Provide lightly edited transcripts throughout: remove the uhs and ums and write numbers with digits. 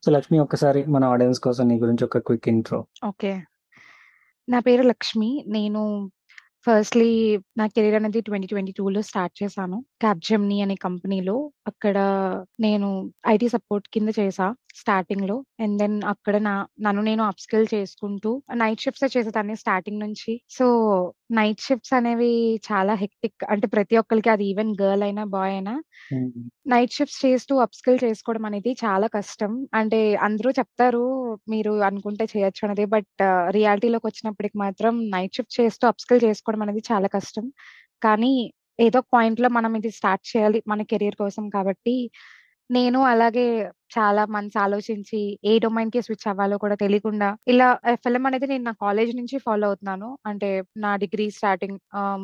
So, Lakshmi ఒక్కసారి మన audience కోసం నీ గురించి ఒక క్విక్ ఇంట్రో. ఓకే. నా పేరు లక్ష్మి. నేను ఫస్ట్‌లీ నా కెరీర్ అనేది 2022లో స్టార్ట్ చేశాను. క్యాప్‌జెమినీ అనే కంపెనీలో. అక్కడ నేను ఐటీ సపోర్ట్ కింద చేశా స్టార్టింగ్‌లో. అండ్ దెన్ అక్కడ నన్ను నేను అప్‌స్కిల్ చేసుకుంటూ నైట్ షిఫ్ట్సే చేసేదాన్ని స్టార్టింగ్ నుంచి. సో, నైట్ షిఫ్ట్స్ అనేవి చాలా హెక్టిక్. అంటే ప్రతి ఒక్కళ్ళకి అది ఈవెన్ గర్ల్ అయినా, బాయ్ అయినా హ్మ్. నైట్ షిఫ్ట్స్ చేస్తూ అప్‌స్కిల్ చేసుకోవడం అనేది చాలా కష్టం. అంటే అందరూ చెప్తారు మీరు అనుకుంటే చేయొచ్చు అనేది. బట్ రియాలిటీలోకొచ్చినప్పటికి మాత్రం నైట్ షిఫ్ట్ చేస్తూ అప్‌స్కిల్ చేసుకోవడం అనేది చాలా కష్టం. కానీ ఏదో ఒక పాయింట్‌లో మనం ఇది స్టార్ట్ చేయాలి మన కెరియర్ కోసం కాబట్టి, నేను అలాగే చాలా మంత్స్ ఆలోచించి ఏ డొమైన్‌కి స్విచ్ అవ్వాలో కూడా తెలియకుండా ఇలా ఎఫ్ఎల్ఎం అనేది నేను నా కాలేజ్ నుంచి ఫాలో అవుతున్నాను. అంటే నా డిగ్రీ స్టార్టింగ్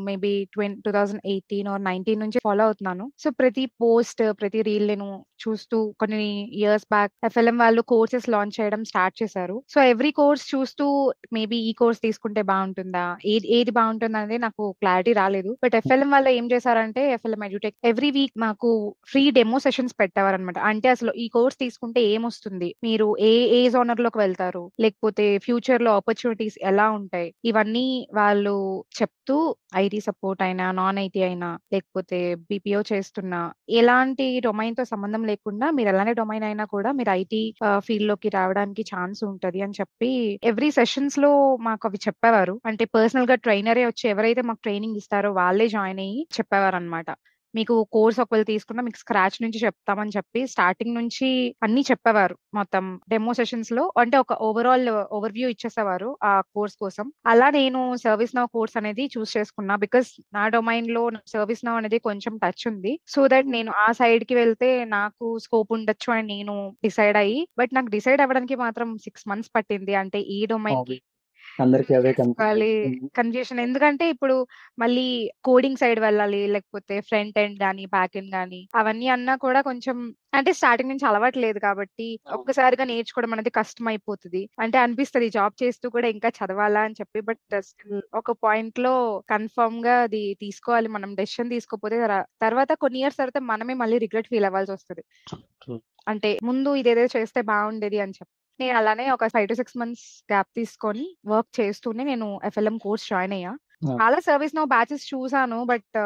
మేబీ 2018 ఆర్ 19 నుంచి ఫాలో అవుతున్నాను. సో, ప్రతి పోస్ట్, ప్రతి రీల్ నేను చూస్తూ కొన్ని ఇయర్స్ బ్యాక్ ఎఫ్ఎల్ఎం వాళ్ళు కోర్సెస్ లాంచ్ చేయడం స్టార్ట్ చేశారు. సో, ఎవ్రీ కోర్స్ చూస్తూ మేబీ ఈ కోర్స్ తీసుకుంటే బావుంటుందా? ఏది బావుంటుందనేది నాకు క్లారిటీ రాలేదు. బట్ ఎఫ్ఎల్ఎం వాళ్ళు ఏం చేశారంటే ఎఫ్ఎల్ఎం ఎడ్యుటెక్ ఎవ్రీ వీక్ మాకు ఫ్రీ డెమో సెషన్స్ పెట్టేవారనమాట. అంటే అసలు ఈ కోర్స్ తీసుకుంటే ఏమొస్తుంది? మీరు ఏ జోనర్‌లోకి వెళ్తారు? లేకపోతే ఫ్యూచర్‌లో ఆపర్చునిటీస్ ఎలా ఉంటాయి? ఇవన్నీ వాళ్ళు చెప్తూ ఐటీ సపోర్ట్ అయినా, నాన్ ఐటీ అయినా, లేకపోతే బీపీఓ చేస్తున్నా, ఎలాంటి డొమైన్‌తో సంబంధం లేకుండా మీరు ఎలాంటి డొమైన్ అయినా కూడా మీరు ఐటీ ఫీల్డ్‌లోకి రావడానికి ఛాన్స్ ఉంటది అని చెప్పి ఎవ్రీ సెషన్స్‌లో మాకవి చెప్పేవారు. అంటే పర్సనల్‌గా ట్రైనరే వచ్చి ఎవరైతే మాకు ట్రైనింగ్ ఇస్తారో వాళ్ళే జాయిన్ అయ్యి చెప్పేవారనమాట. మీకు కోర్స్ ఒకవేళ తీసుకున్నా మీకు స్క్రాచ్ నుంచి చెప్తామని చెప్పి స్టార్టింగ్ నుంచి అన్నీ చెప్పేవారు. మొత్తం డెమో సెషన్స్‌లో అంటే ఒక ఓవరాల్ ఓవర్‌వ్యూ ఇచ్చేసేవారు ఆ కోర్స్ కోసం. అలా నేను సర్వీస్ నౌ కోర్స్ అనేది చూస్ చేసుకున్నా. బికాస్ నా డొమైన్‌లో సర్వీస్ నౌ అనేది కొంచెం టచ్ ఉంది. సో దట్ నేను ఆ సైడ్‌కి వెళ్తే నాకు స్కోప్ ఉండొచ్చు అని నేను డిసైడ్ అయ్యి బట్ నాకు డిసైడ్ అవ్వడానికి మాత్రం 6 మంత్స్ పట్టింది. అంటే ఈ డొమైన్‌కి ఆబ్వి అందరికి చూస్ అదే చేసుకోవాలి. కన్‌ఫ్యూజన్. కన్‌ఫ్యూషన్ ఎందుకంటే ఇప్పుడు మళ్ళీ కోడింగ్ సైడ్ వెళ్ళాలి. లేకపోతే ఫ్రంట్ ఎండ్ గాని, బ్యాక్ ఎండ్ గాని అవన్నీ అన్నా కూడా కొంచెం అంటే స్టార్టింగ్ నుంచి అలవాటు లేదు కాబట్టి అవును. ఒక్కసారిగా నేర్చుకోవడం అనేది కష్టమైపోతది. అంటే అనిపిస్తది జాబ్ చేస్తూ కూడా ఇంకా చదవాలా అని చెప్పి. బట్ స్టిల్ ఒక పాయింట్‌లో కన్ఫర్మ్‌గా అది తీసుకోవాలి. మనం డెసిషన్ తీసుకోకపోతే తర్వాత కొన్ని ఇయర్స్ తర్వాత మనమే మళ్ళీ రిగ్రెట్ ఫీల్ అవ్వాల్సొస్తది. ట్రూ. అంటే ముందు ఇదేదో చేస్తే బావుండేది అని చెప్పి. నేను అలానే ఒక 5-6 మంత్స్ గ్యాప్ తీసుకొని వర్క్ చేస్తూనే నేను ఎఫ్ఎల్ఎం కోర్స్ జాయిన్ అయ్యా. ఆ! చాలా సర్వీస్ నౌ బ్యాచెస్ చూసాను. బట్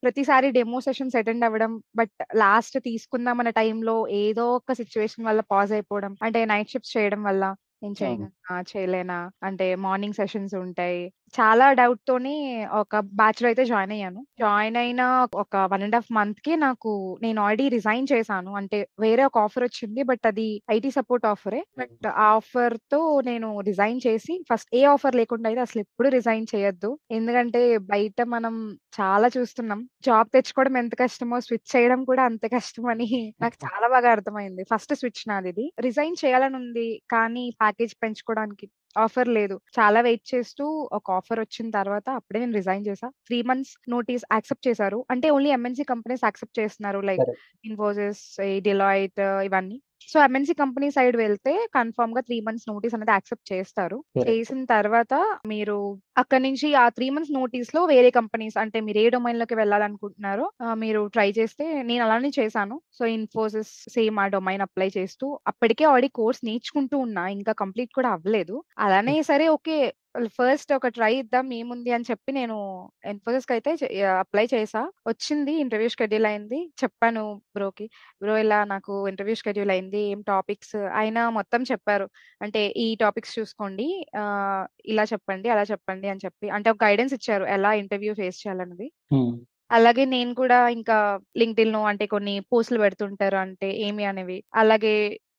ప్రతిసారి డెమో సెషన్స్ అటెండ్ అవ్వడం. బట్ లాస్ట్ తీసుకుందాం అన్న టైంలో ఏదో ఒక సిట్యుయేషన్ వల్ల పాజ్ అయిపోవడం. అంటే నైట్ షిఫ్ట్స్ చేయడం వల్ల నేను అవును. చేయగలనా? చేయలేనా? అంటే మార్నింగ్ సెషన్స్ ఉంటాయి. చాలా డౌట్‌తోని ఒక బ్యాచ్‌లో అయితే జాయిన్ అయ్యాను. జాయిన్ అయిన ఒక 1 ½ మంత్‌కి నేను ఆల్రెడీ రిజైన్ చేశాను. అంటే వేరే ఒక ఆఫర్ వచ్చింది. బట్ అది ఐటీ సపోర్ట్ ఆఫరే. హ్మ్. బట్ ఆ ఆఫర్‌తో నేను రిజైన్ చేసి ఫస్ట్ ఏ ఆఫర్ లేకుండా అయితే అసలెప్పుడు రిజైన్ చేయొద్దు. ఎందుకంటే బయట మనం చాలా చూస్తున్నాం. జాబ్ తెచ్చుకోవడం ఎంత కష్టమో స్విచ్ చేయడం కూడా అంతే కష్టమని నాకు చాలా బాగా అర్థమైంది. ఫస్ట్ స్విచ్ నాదిది. రిజైన్ చేయాలనుంది. కానీ ప్యాకేజ్ పెంచుకోవడానికి ఆఫర్ లేదు. చాలా వెయిట్ చేస్తూ ఒక ఆఫర్ వచ్చిన తర్వాత అప్పుడే నేను రిజైన్ చేశా. 3 మంత్స్ నోటీస్ యాక్సెప్ట్ చేశారు. అంటే ఓన్లీ ఎంఎన్‌సి కంపెనీస్ యాక్సెప్ట్ చేస్తున్నారు. Like correct. ఇన్ఫోసిస్, ఈ డెలాయిట్ ఇవన్నీ. సో, ఎంఎన్‌సి కంపెనీ సైడ్ వెళ్తే కన్ఫర్మ్‌గా 3 మంత్స్ నోటీస్ అనేది యాక్సెప్ట్ చేస్తారు. కరెక్ట్. చేసిన తర్వాత మీరు అక్కడి నుంచి ఆ 3 మంత్స్ నోటీస్‌లో వేరే కంపెనీస్ అంటే మీరు ఏ డొమైన్‌లోకి వెళ్ళాలనుకుంటున్నారో మీరు ట్రై చేస్తే నేను అలానే చేశాను. సో, ఇన్ఫోసిస్ సేమ్ ఆ డొమైన్ అప్లై చేస్తూ అప్పటికే ఆల్రెడీ కోర్స్ నేర్చుకుంటూ ఉన్నా. ఇంకా కంప్లీట్ కూడా అవ్వలేదు. అలానే సరే ఓకే. ఫస్ట్ ఒక ట్రై ఇద్దాం ఏముంది అని చెప్పి నేను ఇన్ఫోసిస్‌కైతే అప్లై చేశా. వచ్చింది. ఇంటర్వ్యూ షెడ్యూల్ అయింది. చెప్పాను బ్రోకి. బ్రో ఇలా నాకు ఇంటర్వ్యూ షెడ్యూల్ అయింది. ఏం టాపిక్స్ ఆయన మొత్తం చెప్పారు. అంటే ఈ టాపిక్స్ చూసుకోండి. ఇలా చెప్పండి, అలా చెప్పండి అని చెప్పి అంటే ఒక గైడెన్స్ ఇచ్చారు. ఎలా ఇంటర్వ్యూ ఫేస్ చేయాలన్నది. హ్మ్. అలాగే నేను కూడా ఇంకా లింక్డ్ఇన్‌లో అంటే కొన్ని పోస్ట్‌లు పెడుతుంటారు. అంటే ఏమి అనేవి. అలాగే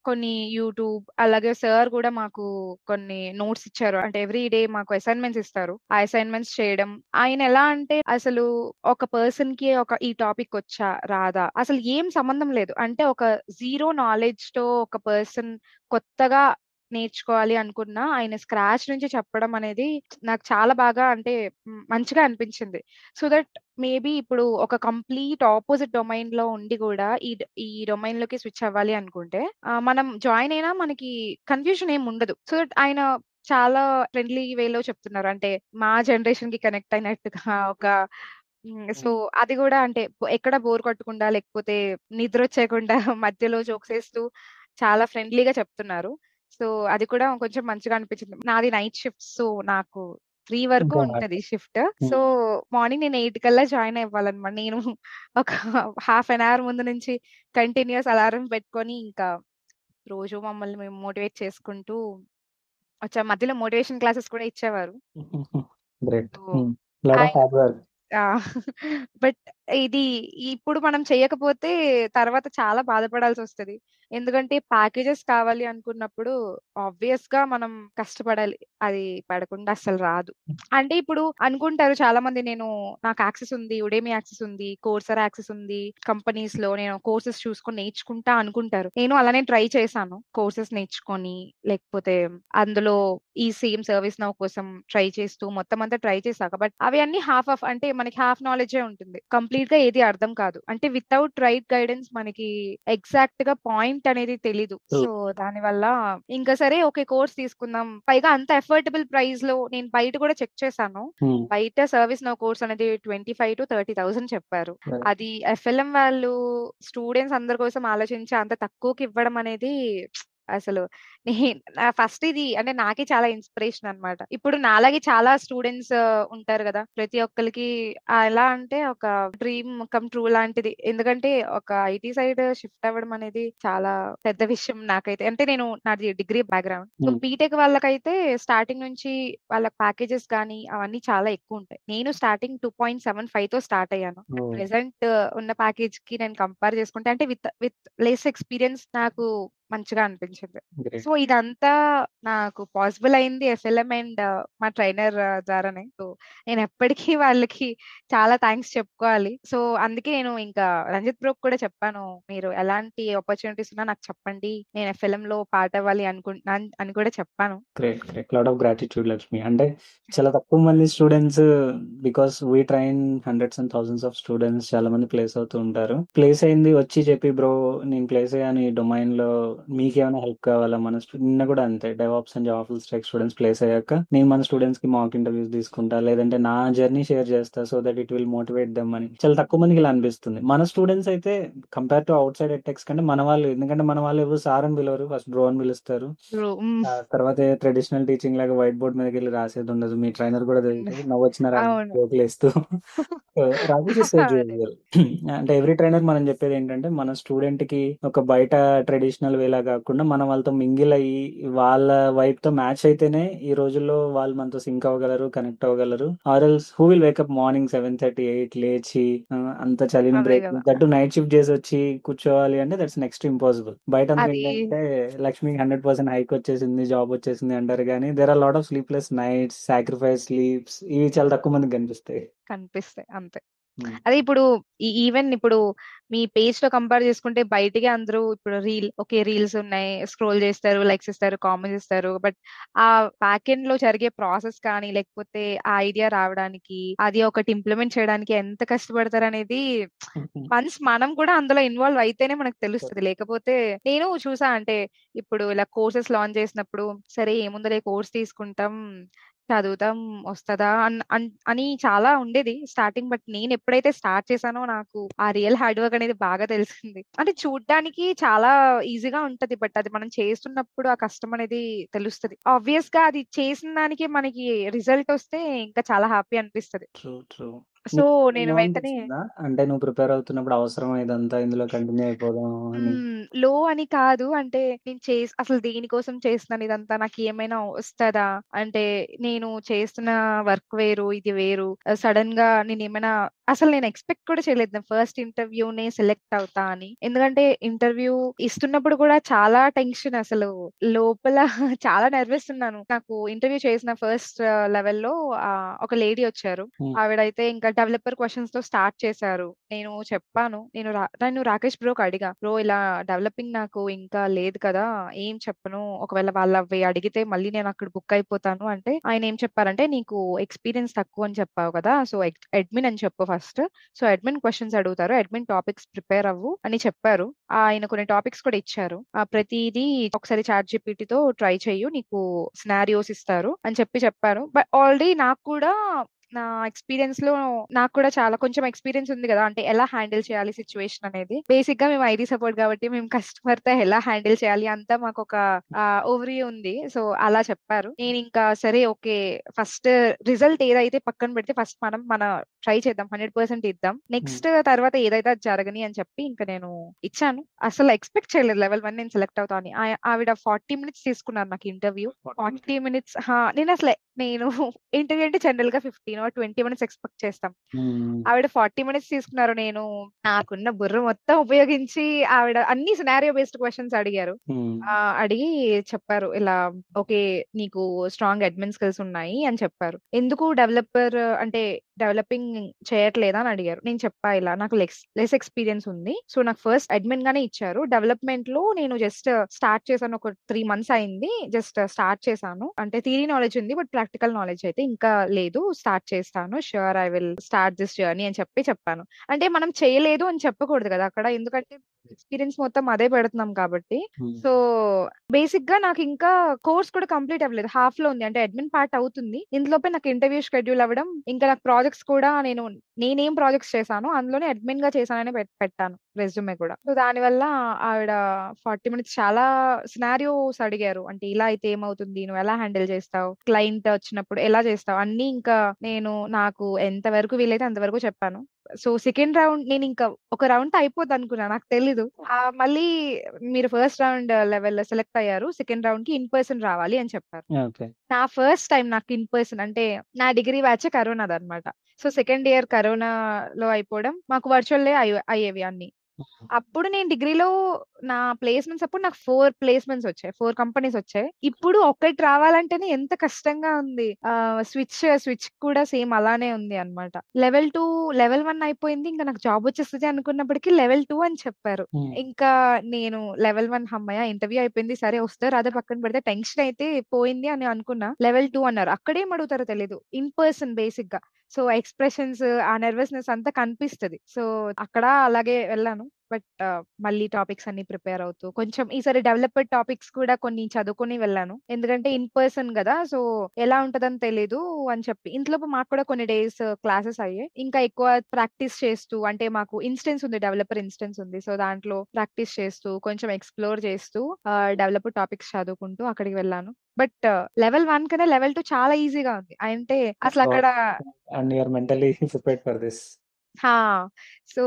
కొన్ని యూట్యూబ్ అలాగే సార్ గూడా మాకు కొన్ని నోట్స్ ఇచ్చారు. అంటే ఎవ్రీ డే మాకు అసైన్‌మెంట్స్ ఇస్తారు. ఆ అసైన్‌మెంట్స్ చేయడం. ఆయన ఎలా అంటే అసలు ఒక పర్సన్‌కి ఈ టాపిక్ వచ్చా? రాదా? అసలు ఏం సంబంధం లేదు. అంటే ఒక జీరో నాలెడ్జ్‌తో ఒక పర్సన్ కొత్తగా నేర్చుకోవాలి అనుకున్నా ఆయన స్క్రాచ్ నుంచి చెప్పడం అనేది నాకు చాలా బాగా అంటే మంచిగా అనిపించింది. సో దట్ మేబీ ఇప్పుడు ఒక కంప్లీట్ అపోజిట్ డొమైన్‌లో ఉండి గూడా ఈ డొమైన్‌లోకి స్విచ్ అవ్వాలి అనుకుంటే మనం జాయిన్ అయినా మనకి కన్‌ఫ్యూజన్ ఏమి ఉండదు. సో దట్ ఆయన చాలా ఫ్రెండ్లీ వేలో చెప్తున్నారు. అంటే మా జనరేషన్‌కి కనెక్ట్ అయినట్టుగా ఒక సో హ్మ్. అది గూడా అంటే ఎక్కడ బోర్ కొట్టకుండా లేకపోతే నిద్రొచ్చేయకుండా మధ్యలో జోక్స్ ఏస్తూ చాలా ఫ్రెండ్లీగా చెప్తున్నారు. సో, అది కూడా కొంచెం మంచిగా అనిపించింది. నాది నైట్ షిఫ్ట్. సో, నాకు 3 వరకు ఇంకా ఉంటది షిఫ్ట్. సో, హ్మ్. మార్నింగ్ నేను 8 కల్లా జాయిన్ అవ్వాలన్నమాట. నేను ఒక హాఫ్ అన్ అవర్ ముందు నుంచి కంటిన్యూయస్ అలారం పెట్టుకొని ఇంకా రోజు మమ్మల్ని మేము మోటివేట్ చేసుకుంటూ వచ్చాం. మధ్యలో మోటివేషన్ క్లాసెస్ కూడా ఇచ్చేవారు. గ్రేట్. సో, లాట్ ఆఫ్ ఆయన హార్డ్ వర్క్. ఆ! బట్ ఇది ఇప్పుడు మనం చేయకపోతే తర్వాత చాలా బాధపడాల్సొస్తది. ఎందుకంటే ప్యాకేజెస్ కావాలి అనుకున్నప్పుడు ఆబ్వియస్‌గా మనం కష్టపడాలి. అది పడకుండా అస్సలు రాదు. అంటే ఇప్పుడు అనుకుంటారు చాలామంది నాకు యాక్సెస్ ఉంది. ఉడేమి యాక్సెస్ ఉంది. కోర్సెరా యాక్సెస్ ఉంది. కంపెనీస్‌లో నేను కోర్సెస్ చూసుకొని నేర్చుకుంటా అనుకుంటారు. నేను అలానే ట్రై చేశాను. కోర్సెస్ నేర్చుకొని లేకపోతే అందులో ఈ సేమ్ సర్వీస్ నౌ కోసం ట్రై చేస్తూ మొత్తం అంతా ట్రై చేశాక బట్ అవి అన్నీ అంటే మనకి హాఫ్ నాలెడ్జే ఉంటుంది. కంప్లీట్‌గా ఏది అర్థం కాదు. అంటే వితౌట్ రైట్ గైడెన్స్ మనకి ఎగ్జాక్ట్‌గా పాయింట్ అనేది తెలీదు. ట్రూ. సో, దానివల్ల ఇంకా సరే ఓకే. కోర్స్ తీసుకుందాం. పైగా అంత అఫోర్డబుల్ ప్రైస్‌లో నేను బయట కూడా చెక్ చేశాను. హ్మ్. బయట సర్వీస్ నౌ కోర్స్ అనేది 25,000-30,000 చెప్పారు. రైట్. అది ఎఫ్ఎల్ఎం వాళ్ళు స్టూడెంట్స్ అందరి కోసం ఆలోచించి అంత తక్కువకి ఇవ్వడం అనేది అసలు ఫస్ట్ ఇది అంటే నాకే చాలా ఇన్‌స్పిరేషన్ అన్నమాట. ఇప్పుడు నాలాగే చాలా స్టూడెంట్స్ ఉంటారు గదా! ప్రతి ఒక్కళ్ళకి ఎలా అంటే ఒక డ్రీమ్ కమ్ ట్రూ లాంటిది. ఎందుకంటే ఒక ఐటీ సైడ్ షిఫ్ట్ అవ్వడం అనేది చాలా పెద్ద విషయం నాకైతే. అంటే నాది డిగ్రీ బ్యాక్‌గ్రౌండ్. సో, హ్మ్. బీటెక్ వాళ్ళకైతే స్టార్టింగ్ నుంచి వాళ్ళ ప్యాకేజెస్ గానీ అవన్నీ చాలా ఎక్కువుంటాయి. నేను స్టార్టింగ్ 2.75తో స్టార్ట్ అయ్యాను. ఓహ్! ప్రెజెంట్ ఉన్న ప్యాకేజ్‌కి నేను కంపేర్ చేసుకుంటే అంటే విత్ విత్ లెస్ ఎక్స్‌పీరియన్స్ నాకు మంచిగా అనిపించింది. So, great. ఇదంతా నాకు పాసిబుల్ అయింది ఎఫ్ఎల్ఎం అండ్ మా ట్రైనర్ ద్వారానే. సో, నేనెప్పటికీ వాళ్ళకి చాలా థాంక్స్ చెప్పుకోవాలి. సో, అందుకే నేను ఇంకా రంజిత్ బ్రోకి కూడా చెప్పాను. మీరు ఎలాంటి ఆపర్చునిటీస్ ఉన్నా నాకు చెప్పండి. నేను ఎఫ్ఎల్ఎంలో పార్ట్ అవ్వాలి అనుకుంటున్నాను అని కూడా చెప్పాను. Great. Great. Lot of gratitude Lakshmi. అంటే చాలా తక్కువ మంది students because we train hundreds and thousands of students చాలా మంది ప్లేస్ అవుతూ ఉంటారు. ప్లేస్ అయింది వచ్చి చెప్పి బ్రో నేను ప్లేస్ అయ్యాను ఈ డొమైన్‌లో మీకేమైనా హెల్ప్ కావాలా? నిన్న కూడా అంతే DevOps and Java full stock students place అయ్యాక నేను మన స్టూడెంట్స్‌కి మాక్ ఇంటర్వ్యూస్ తీసుకుంటా. లేదంటే నా జర్నీ షేర్ చేస్తా. So that it will motivate them అని. చాలా తక్కువ మందికి ఇలా అనిపిస్తుంది. మన స్టూడెంట్స్ అయితే కంపేర్ టు ఔట్ సైడ్ ఎడ్‌టెక్స్ కంటే మన వాళ్ళు ఎందుకంటే మన వాళ్ళు ఎవరు సార్ అని పిలవరు. ఫస్ట్ బ్రో అని పిలుస్తారు. బ్రో హ్మ్. తర్వాత ట్రెడిషనల్ టీచింగ్ లాగా వైట్ బోర్డ్ మీదకెళ్ళి రాసేది ఉండదు. మీ ట్రైనర్ కూడా తెలుసు. నవ్వొచ్చినా రాని అవును. జోకులేస్తూ రాజేష్ ఇస్ యాజ్ అదే. యూజువల్. అంటే ఎవ్రీ ట్రైనర్ మనం చెప్పేదేంటంటే, మన స్టూడెంట్‌కి ఒక బయట ట్రెడిషనల్ వేలా గాకుండా, మనం వాళ్ళతో మింగిల్ అయ్యి, వాళ్ళ వైబ్‌తో మ్యాచ్ అయితేనే ఈ రోజుల్లో వాళ్ళు మనతో సింక్ అవ్వగలరు, కనెక్ట్ అవ్వగలరు. Or else who will wake up morning 7:30, 8 లేచి అంత చలిని అదే బ్రేక్ గదా! దట్టు నైట్ షిఫ్ట్ జేసొచ్చి కూర్చోవాలి అంటే దట్స్ నెక్స్ట్ ఇంపాసిబుల్. బయటందరూ అది ఏంటంటే, లక్ష్మికి 100% హైక్ వచ్చేసింది, జాబ్ వచ్చేసింది అంటారు గానీ, there are lot of sleepless nights, sacrifice sleeps ఇవి చాలా తక్కువ మందికి కనిపిస్తాయి. కనిపిస్తాయి అంతే. హ్మ్. అదే ఇప్పుడు ఈవెన్ ఇప్పుడు మీ పేజ్‌తో కంపేర్ చేసుకుంటే బయటికి అందరూ ఇప్పుడు రీల్స్ ఉన్నాయి. స్క్రోల్ చేస్తారు, లైక్స్ ఇస్తారు, కామెంట్స్ ఇస్తారు. బట్ ఆ బ్యాక్ ఎండ్‌లో జరిగే ప్రాసెస్ కానీ, లేకపోతే ఆ ఐడియా రావడానికి, అది ఒకటి ఇంప్లిమెంట్ చేయడానికి ఎంత కష్టపడతారనేది వన్స్ మనం కూడా అందులో ఇన్వాల్వ్ అయితేనే మనకు తెలుస్తది. లేకపోతే నేను చూసా అంటే ఇప్పుడు ఇలా కోర్సెస్ లాంచ్ చేసినప్పుడు సరే ఏముందిలే కోర్స్ తీసుకుంటాం, చదువుతాం వస్తదా అని చాలా ఉండేది స్టార్టింగ్. బట్ నేనెప్పుడైతే స్టార్ట్ చేశానో నాకు ఆ రియల్ హార్డ్ వర్క్ అనేది బాగా తెలిసింది. అంటే చూడ్డానికి చాలా ఈజీగా ఉంటది. బట్ అది మనం చేస్తున్నప్పుడు ఆ కష్టం అనేది తెలుస్తది. ఆబ్వియస్‌గా అది చేసిన దానికి మనకి రిజల్ట్ వస్తే ఇంకా చాలా హ్యాపీ అనిపిస్తది. ట్రూ. ట్రూ. సో, నీకు నేను లో వెంటనే అనిపించిందా? అంటే నువ్వు ప్రిపేర్ అవుతున్నప్పుడు అవసరమా ఇదంతా ఇందులో కంటిన్యూ అయిపోదాం అని? లో అని కాదు. అంటే నేను అసలు దేనికోసం చేస్తున్నాను ఇదంతా? నాకేమైనా వస్తదా? అంటే నేను చేస్తున్న వర్క్ వేరు, ఇది వేరు. సడెన్‌గా అసలు నేను ఎక్స్‌పెక్ట్ కూడా చేయలేదు. నా ఫస్ట్ ఇంటర్వ్యూ‌నే సెలెక్ట్ అవుతా అని. ఎందుకంటే ఇంటర్వ్యూ ఇస్తున్నప్పుడు కూడా చాలా టెన్షన్ అసలు. లోపల చాలా నర్వస్ ఉన్నాను. నాకు ఇంటర్వ్యూ చేసిన ఫస్ట్ లెవెల్‌లో ఒక లేడీ వచ్చారు. హ్మ్. ఆవిడైతే ఇంకా డెవలపర్ క్వెషన్స్‌తో స్టార్ట్ చేశారు. నేను చెప్పాను. నేను రాకేష్ బ్రోకి అడిగా. బ్రో ఇలా డెవలపింగ్ నాకు ఇంకా లేదు కదా! ఏం చెప్పను. ఒకవేళ వాళ్ళవి అడిగితే మళ్ళీ నేనక్కడ బుక్ అయిపోతాను అంటే, ఆయనేం చెప్పారంటే, "నీకు ఎక్స్‌పీరియన్స్ తక్కువని చెప్పావు కదా! సో, అడ్మిన్ అని చెప్పు ఫస్ట్. సో, అడ్మిన్ క్వెషన్స్ అడుగుతారు. అడ్మిన్ టాపిక్స్ ప్రిపేర్ అవ్వు" అని చెప్పారు. ఆయన కొన్ని టాపిక్స్ కూడా ఇచ్చారు. ప్రతీదీ ఒకసారి చాట్‌జీపీటీతో ట్రై చెయ్యు. నీకు సినారియోస్ ఇస్తారు అని చెప్పారు. ఆల్రెడీ నాకు కూడా నా ఎక్స్‌పీరియన్స్‌లో నాకు కూడా చాలా కొంచెం ఎక్స్‌పీరియన్స్ ఉంది గదా! అంటే ఎలా హ్యాండిల్ చేయాలి సిట్యుయేషన్ అనేది. బేసిక్‌గా మేము ఐటీ సపోర్ట్ కాబట్టి మేము కస్టమర్‌తో ఎలా హ్యాండిల్ చేయాలి అంతా మాకొక ఓవర్‌వ్యూ ఉంది. సో, అలా చెప్పారు. నేనింకా సరే ఓకే. ఫస్ట్ రిజల్ట్ ఏదైతే పక్కన పెడితే ఫస్ట్ మనం ట్రై చేద్దాం. 100% ఇద్దాం. నెక్స్ట్ తర్వాత ఏదైతే అది జరగని అని చెప్పి ఇంక నేను ఇచ్చాను. అసలు ఎక్స్‌పెక్ట్ చేయలేదు లెవెల్ 1 నేను సెలెక్ట్ అవుతా అని. ఆవిడ 40 మినిట్స్ తీసుకున్నారు నాకు ఇంటర్వ్యూ. 40 మినిట్స్ నేను ఇంటర్వ్యూ అంటే జనరల్‌గా 15 ఆర్ 20 మినిట్స్ ఎక్స్‌పెక్ట్ చేస్తాం. ఆవిడ 40 మినిట్స్ తీసుకున్నారు. నేను నాకున్న బుర్ర మొత్తం ఉపయోగించి ఆవిడ అన్ని సినారియో బేస్డ్ క్వెషన్స్ అడిగారు. అడిగి చెప్పారు ఇలా ఓకే. నీకు స్ట్రాంగ్ అడ్మిన్ స్కిల్స్ ఉన్నాయి అని చెప్పారు. ఎందుకు అంటే డెవలపింగ్ చేయట్లేదా అని అడిగారు. నేను చెప్పా ఇలా నాకు లెస్ ఎక్స్‌పీరియన్స్ ఉంది. సో, నాకు ఫస్ట్ అడ్మిన్ గానే ఇచ్చారు. డెవలప్‌మెంట్‌లో నేను జస్ట్ స్టార్ట్ చేశాను. ఒక 3 మంత్స్ అయింది. జస్ట్ స్టార్ట్ చేశాను. అంటే థియరీ నాలెడ్జ్ ఉంది. బట్ ప్రాక్టికల్ నాలెడ్జ్ అయితే ఇంకా లేదు. స్టార్ట్ చేస్తాను. Sure I will start this journey అని చెప్పాను. అంటే మనం చేయలేదు అని చెప్పకూడదు కదా! అక్కడ. ఎందుకంటే ఎక్స్‌పీరియన్స్ మొత్తం అదే పెడుతున్నాం కాబట్టి. సో, బేసిక్‌గా నాకింకా కోర్స్ కూడా కంప్లీట్ అవ్వలేదు. హాఫ్‌లో ఉంది. అంటే అడ్మిన్ పార్ట్ అవుతుంది. ఇందులోపే నాకు ఇంటర్వ్యూ షెడ్యూల్ అవ్వడం, ఇంకా నాకు ప్రాజెక్ట్స్ కూడా నేనేం ప్రాజెక్ట్స్ చేశానో అందులోనే అడ్మిన్‌గా చేశానని పెట్టాను రెజ్యూమే కూడా. సో, దానివల్ల ఆవిడ 40 మినిట్స్ చాలా సినారియోస్ అడిగారు. అంటే ఇలా అయితే ఏమవుతుంది? నువ్వెలా హ్యాండిల్ చేస్తావు? క్లయింట్ వచ్చినప్పుడు ఎలా చేస్తావు? అన్నీ ఇంకా నాకు ఎంత వరకు వీలైతే అంతవరకు చెప్పాను. సో, సెకండ్ రౌండ్ నేనింకా ఒక రౌండ్‌తో అయిపోద్దనుకున్నా. నాకు తెలీదు. మళ్ళీ మీరు ఫస్ట్ రౌండ్ లెవెల్‌లో సెలెక్ట్ అయ్యారు. సెకండ్ రౌండ్‌కి ఇన్ పర్సన్ రావాలి అని చెప్పారు. ఓకే. నా ఫస్ట్ టైమ్ నాకు ఇన్ పర్సన్ అంటే నా డిగ్రీ బ్యాచే కరోనాదనమాట. సో, సెకండ్ ఇయర్ కరోనాలో అయిపోవడం మాకు వర్చువల్లే అయ్యేవి అన్నీ. అప్పుడు నేను డిగ్రీలో నా ప్లేస్‌మెంట్స్ అప్పుడు నాకు 4 ప్లేస్‌మెంట్స్ వచ్చాయి. 4 కంపెనీస్ వచ్చాయి. ఇప్పుడు ఒక్కటి రావాలంటేనే ఎంత కష్టంగా ఉంది. స్విచ్ కూడా సేమ్ అలానే ఉంది అన్నమాట. లెవెల్ 1 అయిపోయింది. ఇంకా నాకు జాబ్ వచ్చేస్తది అనుకున్నప్పటికి లెవెల్ 2 అని చెప్పారు. ఇంకా నేను లెవెల్ 1 హమ్మయ్య! ఇంటర్వ్యూ అయిపోయింది. సరే వస్తదో రాదో పక్కన పెడితే టెన్షన్ అయితే పోయింది అని అనుకున్నా. లెవెల్ 2 అన్నారు. అక్కడేం అడుగుతారో తెలీదు. ఇన్ పర్సన్ బేసిక్‌గా. సో, ఎక్స్‌ప్రెషన్స్ ఆ నెర్వస్‌నెస్ అంతా కనిపిస్తది. సో, అక్కడ అలాగే వెళ్ళాను. బట్ మళ్ళీ టాపిక్స్ అన్ని ప్రిపేర్ అవుతూ కొంచెం ఈసారి డెవలపర్ టాపిక్స్ కూడా కొన్ని చదువుకొని వెళ్ళాను. ఎందుకంటే ఇన్ పర్సన్ గదా! సో, ఎలా ఉంటదని తెలీదు అని చెప్పి. ఇంట్లోపు మాకు కూడా కొన్ని డేస్ క్లాసెస్ అయ్యాయి. ఇంకా ఎక్కువ ప్రాక్టీస్ చేస్తూ అంటే మాకు ఇన్‌స్టెన్స్ ఉంది. డెవలపర్ ఇన్‌స్టెన్స్ ఉంది. సో, దాంట్లో ప్రాక్టీస్ చేస్తూ కొంచెం ఎక్స్‌ప్లోర్ చేస్తూ డెవలపర్ టాపిక్స్ చదువుకుంటూ అక్కడికి వెళ్ళాను. బట్ లెవెల్ 1 కన్నా లెవెల్ 2 చాలా ఈజీగా ఉంది. అంటే అసలక్కడ and you are mentally prepared for this. హా! సో,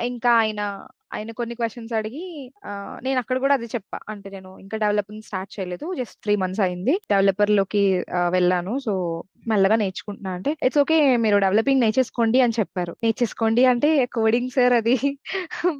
ఇంకా ఆయన కొన్ని క్వెషన్స్ అడిగి నేనక్కడ గూడా అదే చెప్పా. అంటే నేను ఇంకా డెవలపింగ్ స్టార్ట్ చేయలేదు. జస్ట్ 3 మంత్స్ అయింది. డెవలపర్‌లోకి వెళ్ళాను. సో, మెల్లగా నేర్చుకుంటున్నా అంటే, "ఇట్స్ ఓకే. మీరు డెవలపింగ్ నేర్చేసుకోండి" అని చెప్పారు. నేర్చేసుకోండి అంటే కోడింగ్ సార్ అది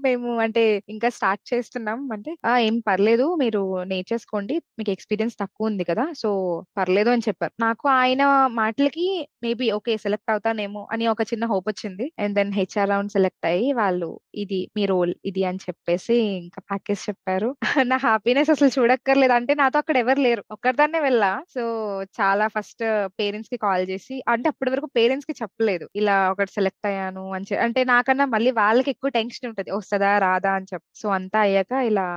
మేము అంటే ఇంకా స్టార్ట్ చేస్తున్నాం అంటే, ఏం పర్లేదు మీరు నేర్చేసుకోండి. మీకు ఎక్స్‌పీరియన్స్ తక్కువుంది కదా! సో, పర్లేదు" అని చెప్పారు. నాకు ఆయన మాటలకి మేబీ ఓకే. సెలెక్ట్ అవుతానేమో అని ఒక చిన్న హోప్ వచ్చింది. And then HR round select అయ్యి వాళ్ళు ఇది మీ రోల్ ఇది అని చెప్పేసి ఇంకా ప్యాకేజ్ చెప్పారు. నా హ్యాపీనెస్ అసలు చూడక్కర్లేదు. అంటే నాతో అక్కడ ఎవరు లేరు. ఒక్కదాన్నే వెళ్ళా. సో, చాలా ఫస్ట్ పేరెంట్స్‌కి కాల్ చేసి అంటే అప్పటి వరకు పేరెంట్స్‌కి చెప్పలేదు. ఇలా ఒకటి సెలెక్ట్ అయ్యాను అని అంటే నాకన్నా మళ్ళీ వాళ్ళకి ఎక్కువ టెన్షన్ ఉంటది. వస్తదా? రాదా? అని చెప్పి. సో, అంతా అయ్యాక ఇలా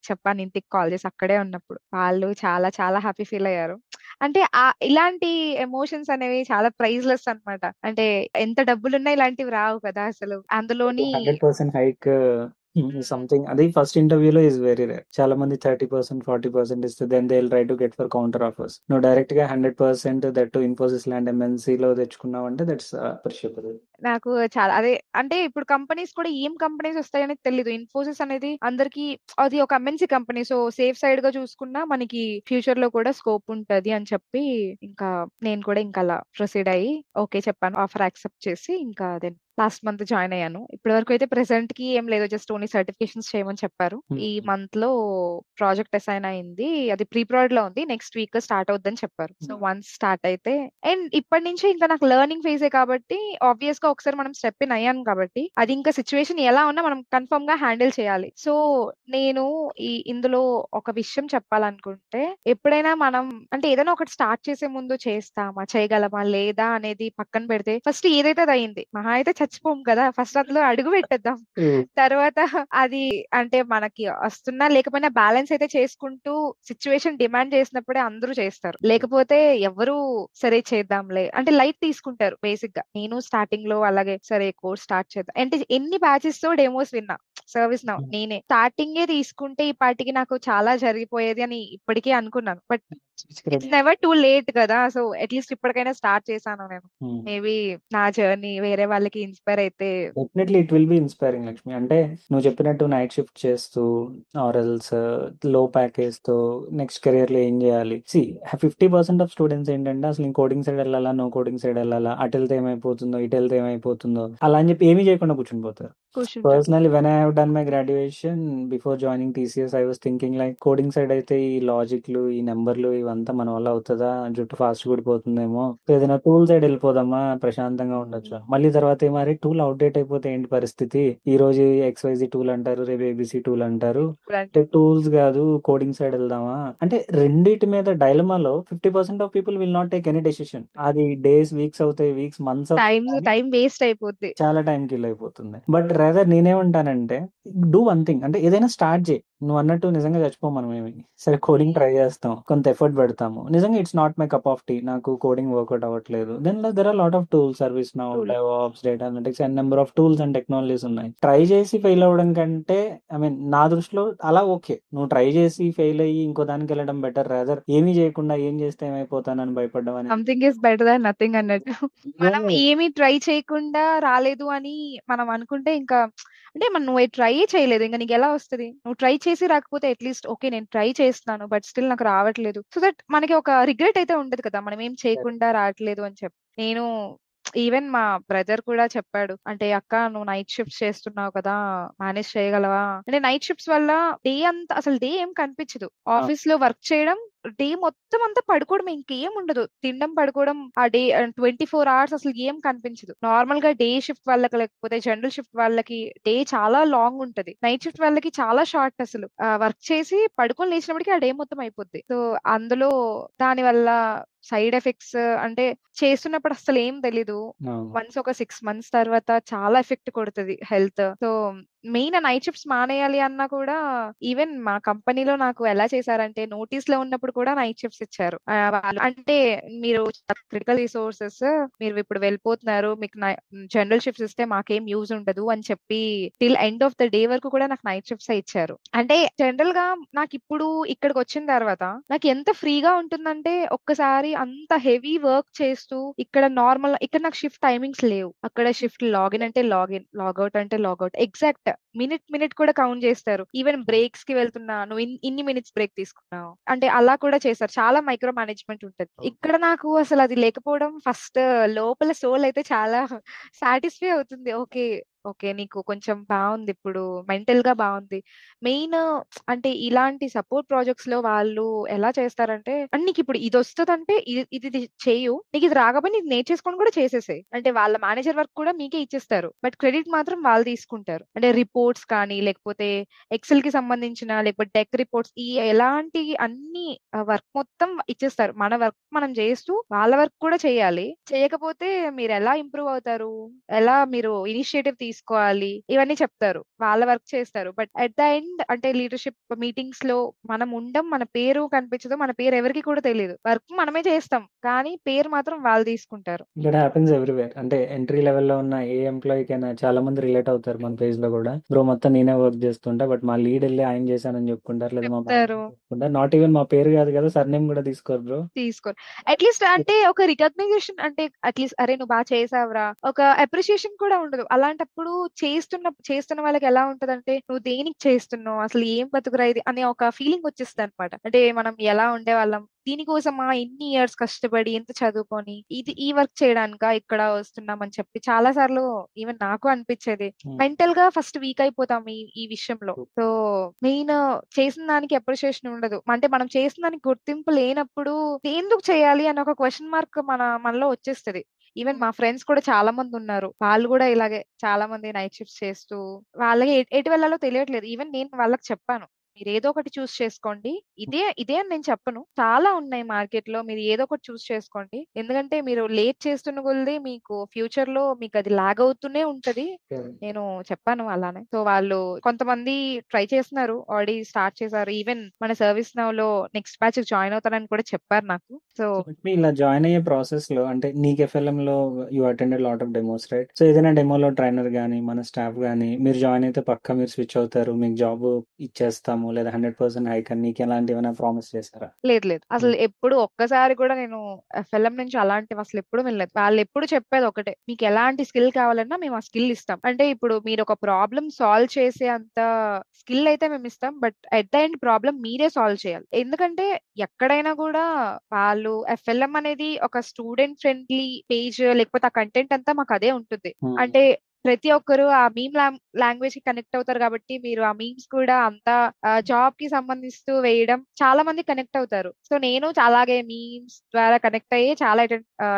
చెప్పాను ఇంటికి కాల్ చేసి అక్కడే ఉన్నప్పుడు. వాళ్ళు చాలా చాలా హ్యాపీ ఫీల్ అయ్యారు. అంటే ఇలాంటి ఎమోషన్స్ అనేవి చాలా ప్రైజ్‌లెస్ అన్నమాట. అంటే ఎంత డబ్బులున్నా ఇలాంటివి రావు కదా! అసలు. అందులోని 100% హైక్ హ్మ్. సంథింగ్ అది ఫస్ట్ ఇంటర్వ్యూలో ఈస్ వెరీ రేర్. చాలా మంది 30%, 40% ఇస్తే then they will try to get for counter offers. నువ్వు డైరెక్ట్‌గా 100% దట్ టు ఇన్ఫోసిస్ లాంటి ఎంఎన్‌సిలో తెచ్చుకున్నావంటే దట్స్ అప్రిషియబుల్. నాకు చాలా అదే అంటే ఇప్పుడు కంపెనీస్ కూడా ఏం కంపెనీస్ వస్తాయని తెలీదు. ఇన్ఫోసిస్ అనేది అందరికి అది ఒక ఎంఎన్‌సి కంపెనీ. సో, సేఫ్ సైడ్‌గా చూసుకున్నా మనకి ఫ్యూచర్‌లో కూడా స్కోప్ ఉంటది అని చెప్పి ఇంకా నేను కూడా ఇంకా అలా ప్రొసీడ్ అయ్యి ఓకే చెప్పాను. ఆఫర్ యాక్సెప్ట్ చేసి ఇంకా దెన్ లాస్ట్ మంత్ జాయిన్ అయ్యాను. ఇప్పటి వరకు అయితే ప్రెజెంట్‌కి ఏం లేదు. జస్ట్ ఓన్లీ సర్టిఫికేషన్స్ చేయమని చెప్పారు. ఈ మంత్‌లో ప్రాజెక్ట్ అసైన్ అయింది. అది ప్రీ ప్రొడ్‌లో ఉంది. నెక్స్ట్ వీక్ స్టార్ట్ అవుద్దని చెప్పారు. సో, వన్స్ స్టార్ట్ అయితే అండ్ ఇప్పటి నుంచి ఇంకా నాకు లెర్నింగ్ ఫేజే కాబట్టి ఆబ్వియస్‌గా ఒకసారి మనం స్టెప్ ఇన్ అయ్యాం కాబట్టి అది ఇంకా సిచ్యువేషన్ ఎలా ఉన్నా మనం కన్ఫర్మ్ గా హ్యాండిల్ చేయాలి. సో నేను ఇందులో ఒక విషయం చెప్పాలనుకుంటే, ఎప్పుడైనా మనం అంటే ఏదైనా ఒకటి స్టార్ట్ చేసే ముందు చేస్తామా, చేయగలమా లేదా అనేది పక్కన పెడితే ఫస్ట్ ఏదైతే అది అయింది. మహా అయితే చచ్చిపోము కదా! ఫస్ట్ అందులో అడుగు పెట్టేద్దాం. ట్రూ. తర్వాత అది అంటే మనకి వస్తున్నా లేకపోయినా బ్యాలెన్స్ అయితే చేసుకుంటూ సిచ్యువేషన్ డిమాండ్ చేసినప్పుడే అందరూ చేస్తారు. లేకపోతే ఎవ్వరు సరే చేద్దాంలే అంటే లైట్ తీసుకుంటారు బేసిక్ గా. నేను స్టార్టింగ్ లో అలాగే సరే కోర్స్ స్టార్ట్ చేద్దాం అంటే ఎన్ని బ్యాచెస్ తో డెమోస్ విన్నా. సర్వీస్ నౌ నేనే స్టార్టింగే తీసుకుంటే ఈ పాటికి నాకు చాలా జరిగిపోయేది అని ఇప్పటికీ అనుకున్నాను. But it's never too late కదా! సో అట్లీస్ట్ ఇప్పటికైనా స్టార్ట్ చేశాను నేను. మేబీ నా జర్నీ వేరే వాళ్ళకి ఇన్‌స్పైర్ అయితే definitely it will be inspiring Lakshmi. అంటే నువ్వు చెప్పినట్టు నైట్ షిఫ్ట్ చేస్తూ ఆర్ ఎల్స్ లో ప్యాకేజ్ తో నెక్స్ట్ కెరియర్ లో ఏం చేయాలి. 50% ఆఫ్ స్టూడెంట్స్ ఏంటంటే అసలు నేను కోడింగ్ సైడ్ వెళ్ళాలా, నో కోడింగ్ సైడ్ వెళ్ళాలా, అటు వెళ్తే ఏమైపోతుందో, ఇటు వెళ్తే ఏమైపోతుందో అలా అని చెప్పి ఏమీ చేయకుండా కూర్చుని పోతారు. కూర్చుంటారు. Personally, when I have done my graduation, before joining TCS, I was thinking like coding side అయితే ఈ లాజిక్లు, ఈ నెంబర్లు ఇవంతా మన వల్ల అవుతుందా, జుట్టు ఫాస్ట్ ఊడిపోతుందేమో, సో ఏదైనా టూల్ సైడ్ వెళ్ళిపోదామా, ప్రశాంతంగా ఉండొచ్చు. మళ్ళీ తర్వాత ఏమారి టూల్ అవుట్డేట్ అయిపోతే ఏంటి పరిస్థితి, ఈ రోజు XYZ టూల్ అంటారు, రేపు ABC టూల్ అంటారు, టూల్స్ కాదు కోడింగ్ సైడ్ వెళ్దామా అంటే రెండిటి మీద డైలమాలో 50% of people will not take any decision. అది డేస్ వీక్స్ అవుతాయి, వీక్స్ మంత్స్ అవుతాయి, టైం వేస్ట్ అయిపోద్ది. చాలా టైం కిల్ అయిపోతుంది. బట్ రేదర్ నేనేమంటానంటే డూ వన్ థింగ్, అంటే ఏదైనా స్టార్ట్ చేయి. నువ్వు అన్నట్టు నిజంగా చచ్చిపోం మనం ఏమి. సరే కోడింగ్ ట్రై చేస్తాం, కొంత ఎఫర్ట్ పెడతాము, నిజంగా it's not my cup of tea, నాకు కోడింగ్ వర్కౌట్ అవ్వట్లేదు, then there are lot of tools, ServiceNow, DevOps, data analytics and number of tools and technologies ఉన్నాయి. ట్రై చేసి ఫెయిల్ అవ్వడం కంటే, ఐ మీన్ నా దృష్టిలో అలా ఓకే, నువ్వు ట్రై చేసి ఫెయిల్ అయ్యి ఇంకో దానికి వెళ్ళడం బెటర్, రేదర్ ఏమీ చేయకుండా ఏం చేస్తే ఏమైపోతానని భయపడడం అని. Something is better than nothing అన్నట్టు. మనం ఏమి ట్రై చేయకుండా రాలేదు అని మనం అనుకుంటే ఇంకా అంటే నువ్వు ట్రై చేయలేదు. ఇంక నీకెలా వస్తది? నువ్వు ట్రై చేసి రాకపోతే అట్‌లీస్ట్ ఓకే. నేను ట్రై చేస్తున్నాను. బట్ స్టిల్ నాకు రావట్లేదు. సో దట్ మనకి ఒక రిగ్రెట్ అయితే ఉండదు కదా! మనం ఏం చేయకుండా రావట్లేదు అని చెప్పి. నేను ఈవెన్ మా బ్రదర్ కూడా చెప్పాడు. అంటే "అక్క నువ్వు నైట్ షిఫ్ట్స్ చేస్తున్నావు కదా! మేనేజ్ చేయగలవా?" అంటే నైట్ షిఫ్ట్స్ వల్ల డే అంతా అసలు డే ఏం కనిపించదు. ఆఫీస్‌లో వర్క్ చేయడం, డే మొత్తం అంతా పడుకోవడమే. ఇంకేం ఉండదు. తినడం, పడుకోవడం ఆ డే 24 అవర్స్ అసలు ఏం కనిపించదు. నార్మల్‌గా డే షిఫ్ట్ వాళ్ళకి లేకపోతే జనరల్ షిఫ్ట్ వాళ్ళకి డే చాలా లాంగ్ ఉంటది. నైట్ షిఫ్ట్ వాళ్ళకి చాలా షార్ట్ అసలు. వర్క్ చేసి పడుకొని లేచినప్పటికి ఆ డే మొత్తం అయిపోద్ది. సో, అందులో దానివల్ల సైడ్ ఎఫెక్ట్స్ అంటే చేస్తున్నప్పుడు అస్సలేం తెలీదు. వన్స్ ఒక 6 మంత్స్ తర్వాత చాలా ఎఫెక్ట్ కొడతది health. So, main night shifts మానేయాలి అన్నా కూడా ఈవెన్ మా కంపెనీలో నాకు ఎలా చేశారంటే నోటీస్‌లో ఉన్నప్పుడు కూడా నైట్ షిఫ్ట్స్ ఇచ్చారు. వాళ్ళు అంటే మీరు క్రిటికల్ రిసోర్సెస్ మీరు ఇప్పుడు వెళ్ళిపోతున్నారు. మీకు జనరల్ షిఫ్ట్స్ ఇస్తే మాకేం యూజ్ ఉండదు అని చెప్పి till end of the day వరకు కూడా నాకు నైట్ షిఫ్ట్సే ఇచ్చారు. అంటే జనరల్‌గా నాకిప్పుడు ఇక్కడికొచ్చిన తర్వాత నాకు ఎంత ఫ్రీగా ఉంటుందంటే ఒక్కసారి అంత హెవీ వర్క్ చేస్తూ ఇక్కడ నాకు షిఫ్ట్ టైమింగ్స్ లేవు. అక్కడ షిఫ్ట్ లాగిన్ అంటే లాగిన్, లాగౌట్ అంటే లాగౌట్. ఎగ్జాక్ట్ మినిట్ కూడా కౌంట్ చేస్తారు. ఈవెన్ బ్రేక్స్‌కి వెళ్తున్నా నువ్వు ఇన్ని మినిట్స్ బ్రేక్ తీసుకున్నావు. అంటే అలా కూడా చేశారు. చాలా మైక్రో మేనేజ్‌మెంట్ ఉంటది. ఇక్కడ నాకు అసలు అది లేకపోవడం ఫస్ట్ లోపల సోల్ అయితే చాలా సాటిస్ఫై అవుతుంది. ఓకే. ఓకే. నీకు కొంచెం బావుంది ఇప్పుడు. మెంటల్‌గా బావుంది. మెయిన్ అంటే ఇలాంటి సపోర్ట్ ప్రాజెక్ట్స్‌లో వాళ్ళు ఎలా చేస్తారంటే, నీకిప్పుడు ఇదొస్తదంటే ఇది చెయ్యు. నీకిది రాకపోయినా ఇది నేర్చేసుకొని కూడా చేసేసేయి. అంటే వాళ్ళ మేనేజర్ వర్క్ కూడా మీకే ఇచ్చేస్తారు. బట్ క్రెడిట్ మాత్రం వాళ్ళు తీసుకుంటారు. అంటే రిపోర్ట్స్ కానీ, లేకపోతే ఎక్సెల్‌కి సంబంధించిన లేకపోతే టెక్ రిపోర్ట్స్ ఎలాంటి అన్ని వర్క్ మొత్తం ఇచ్చేస్తారు. మన వర్క్ మనం చేస్తూ వాళ్ళ వర్క్ కూడా చేయాలి. చేయకపోతే మీరెలా ఇంప్రూవ్ అవుతారు? ఎలా మీరు ఇనిషియేటివ్ తీసుకోవాలి? ఇవన్నీ చెప్తారు. వాళ్ళ వర్క్ చేస్తారు. బట్ అట్ ద ఎండ్ అంటే లీడర్‌షిప్ మీటింగ్స్‌లో మనం ఉండం. మన పేరు కనిపించదు. మన పేరు ఎవరికీ కూడా తెలీదు. వర్క్ మనమే చేస్తాం. కానీ పేరు మాత్రం వాళ్ళు తీసుకుంటారు. That happens everywhere. అంటే ఎంట్రీ లెవెల్‌లో ఉన్న ఏ ఎంప్లాయీకైనా చాలా మంది రిలేట్ అవుతారు మన పేజ్‌లో గూడా. బ్రో మొత్తం నేనే వర్క్ చేస్తుంటా. బట్ మా లీడ్ ఎళ్లి ఆయన చేశానని చెప్పుకుంటారు. లేదా మా మేనేజర్ చెప్తారు. చెప్పుకుంటారు. నాట్ ఈవెన్ మా పేరు కాదు కదా! సర్‌నేమ్ కూడా తీసుకోరు బ్రో. తీసుకోరు. అట్‌లీస్ట్ అంటే ఒక రికగ్నైజేషన్ అంటే అట్‌లీస్ట్ "అరే! నువ్వు చేసావురా" ఒక అప్రిషియేషన్ కూడా ఉండదు. అలాంటప్పుడు చేస్తున్న వాళ్ళకి ఎలా ఉంటదంటే, "నువ్వు దేనికి చేస్తున్నావు? అసలు ఏం బతుకురా ఇది" అనే ఒక ఫీలింగ్ వచ్చేస్తదనమాట. అంటే మనం ఎలా ఉండేవాళ్ళం, దీనికోసమా ఇన్ని ఇయర్స్ కష్టపడి, ఇంత చదువుకొని, ఈ వర్క్ చేయడానికా ఇక్కడ వస్తున్నాం అని చెప్పి చాలా సార్లు ఈవెన్ నాకు అనిపిచ్చేది. మెంటల్‌గా ఫస్ట్ వీక్ అయిపోతాం ఈ విషయంలో. సో, మెయిన్ చేసిన దానికి అప్రిషియేషన్ ఉండదు. అంటే మనం చేసిన దానికి గుర్తింపు లేనప్పుడు ఎందుకు చేయాలి అన్న ఒక క్వెషన్ మార్క్ మనలో వచ్చేస్తది. ఈవెన్ మా ఫ్రెండ్స్ కూడా చాలా మందున్నారు. వాళ్ళు గూడా ఇలాగే చాలా మంది నైట్ షిఫ్ట్స్ చేస్తూ వాళ్ళకి ఎటు వెళ్ళాలో తెలియట్లేదు. ఈవెన్ నేను వాళ్ళకి చెప్పాను. మీరేదో ఒకటి చూస్ చేసుకోండి. ఇదే అని నేను చెప్పను. చాలా ఉన్నాయి మార్కెట్‌లో. మీరు ఏదో ఒకటి చూస్ చేసుకోండి. ఎందుకంటే మీరు లేట్ చేస్తున్న కొద్దీ మీకు ఫ్యూచర్‌లో మీకది లాగ్ అవుతూనే ఉంటది. కరెక్ట్. నేను చెప్పాను అలానే. సో, వాళ్ళు కొంతమంది ట్రై చేస్తున్నారు. ఆల్రెడీ స్టార్ట్ చేశారు. ఈవెన్ మన సర్వీస్ నౌలో నెక్స్ట్ బ్యాచ్‌కి జాయిన్ అవుతానని కూడా చెప్పారు నాకు. సో, సో, మీ ఇలా జాయిన్ అయ్యే ప్రాసెస్‌లో అంటే నీకు ఎఫ్ఎల్ఎంలో you attended lot of demos right? So, ఏదైనా డెమోలో ట్రైనర్ గాని, మన స్టాఫ్ గాని మీరు జాయిన్ అయితే పక్కా మీరు స్విచ్ అవుతారు. మీకు జాబ్ ఇచ్చేస్తాము లేదా 100% హైక్ అని నీకు ఎలాంటివేమైనా ప్రామిస్ చేశారా? లేదు. అసలు ఎప్పుడు ఒక్కసారి కూడా నేను ఎఫ్ఎల్ఎం నుంచి అలాంటివి అసలెప్పుడు వినలేదు. వాళ్ళెప్పుడు చెప్పేది ఒకటే. మీకెలాంటి స్కిల్ కావాలన్నా మేము ఆ స్కిల్ ఇస్తాం. అంటే ఇప్పుడు మీరొక ప్రాబ్లమ్ సాల్వ్ చేసే అంత స్కిల్ అయితే మేమిస్తాం. But at the end problem మీరే సాల్వ్ చేయాలి. ఎందుకంటే ఎక్కడైనా గూడా వాళ్ళు ఎఫ్ఎల్ఎం అనేది ఒక స్టూడెంట్ ఫ్రెండ్లీ పేజ్ లేకపోతే ఆ కంటెంట్ అంతా మాకదే ఉంటుంది. హ్మ్. అంటే ప్రతి ఒక్కరు ఆ మీమ్ లాంగ్వేజ్‌కి కనెక్ట్ అవుతారు కాబట్టి మీరు ఆ మీమ్స్ కూడా అంతా జాబ్‌కి సంబంధిస్తూ వేయడం చాలా మంది కనెక్ట్ అవుతారు. సో, నేను అలాగే మీమ్స్ ద్వారా కనెక్ట్ అయ్యి చాలా